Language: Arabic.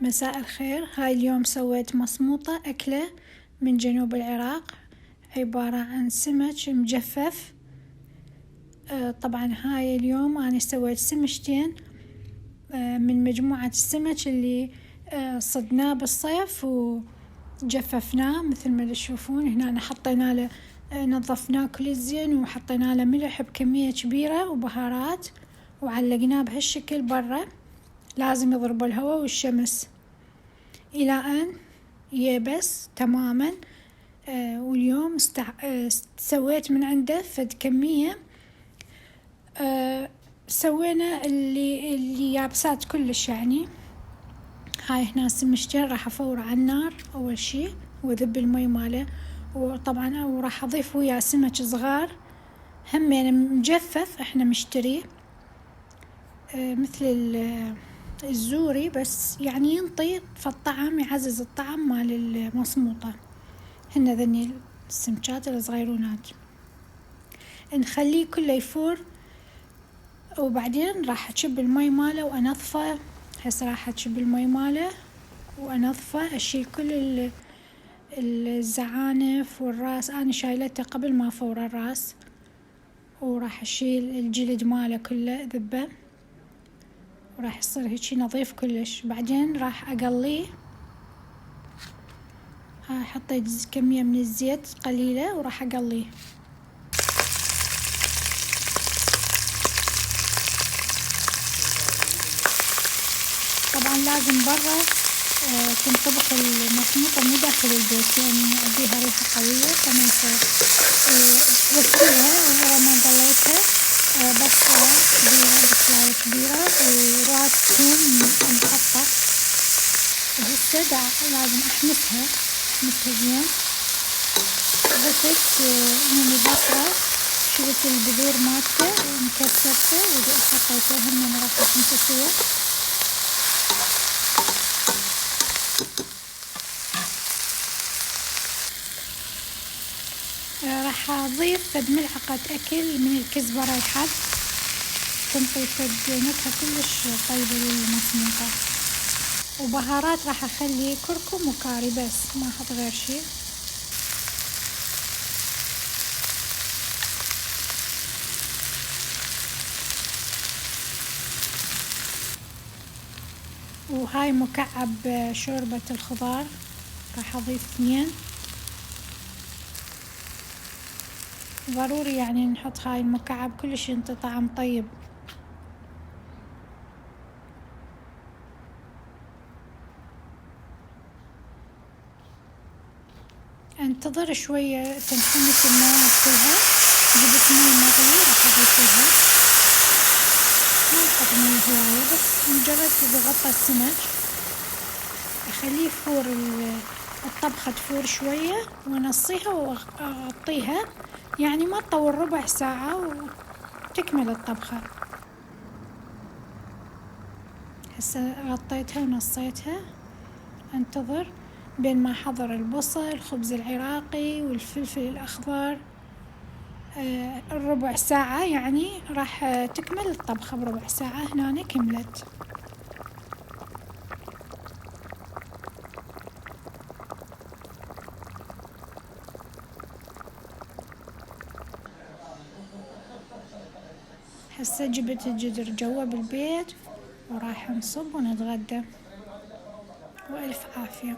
مساء الخير. هاي اليوم سويت مصموطة أكلة من جنوب العراق، عبارة عن سمك مجفف. طبعا هاي اليوم أنا سويت سمشتين من مجموعة السمك اللي صدناه بالصيف وجففناه مثل ما تشوفون. هنا حطينا له نظفناه كل زين وحطينا له ملح بكمية كبيرة وبهارات، وعلقناه بهالشكل برا. لازم يضرب الهواء والشمس إلى أن يبس تماما. واليوم سويت من عنده فد كمية. سوينا اللي يابسات كلش يعني. هاي هنا سمشتين راح أفور على النار أول شي وذب المي ماله، وطبعا وراح أضيف وياه سمك صغار هم يعني مجفف احنا مشتريه مثل الزوري، بس يعني ينطي فالطعم، يعزز الطعم مال المصموطة. هن ذني السمكات الصغيرونات نخليه كله يفور، وبعدين راح أشب المي ماله وأنظفه. هسه راح أشب المي ماله وأنظفه، أشيل كل الزعانف والراس. أنا شايلته قبل ما أفور الراس، وراح أشيل الجلد ماله كله ذبه، وراح يصير هيك نظيف كلش. بعدين راح أقليه. هاي حطيت كمية من الزيت قليلة وراح أقليه. طبعا لازم برا تنطبخ المصموطة مو داخل البيت، يعني أديها ريحة قوية كما وسويها. ورا ما قليتها بصلة كبيرة، بصلاية كبيرة وراس ثوم مقطع. وهسه لازم أحمسها زين. ضفت من البصلة، شلت البذور مالته ومكسرته وحطيته هم راح تنتسوى. راح أضيف فد ملعقة أكل من الكزبرة الحب، تنطي فد نكهة كلش طيبة للمصموطة. وبهارات راح أخلي كركم وكاري بس، ما أحط غير شي. وهاي مكعب شوربة الخضار راح أضيف 2. ضروري يعني نحط هاي المكعب كلش ينطي طعم طيب. انتظر شوية تنحمس الماء فيها. جبت مي مغلي راح أضيفها، ما نحط مي هواية، بس مجرد تغطى السمك. أخليه يفور الطبخة تفور شوية ونصيها وأغطيها، يعني ما تطول ربع ساعة وتكمل الطبخة. هسه غطيتها ونصيتها، انتظر بين ما أحضر البصل، الخبز العراقي والفلفل الأخضر. الربع ساعة يعني راح تكمل الطبخة بربع ساعة. هنا كملت. هسه جبت الجدر جوا بالبيت وراح نصب ونتغدى، وألف عافية.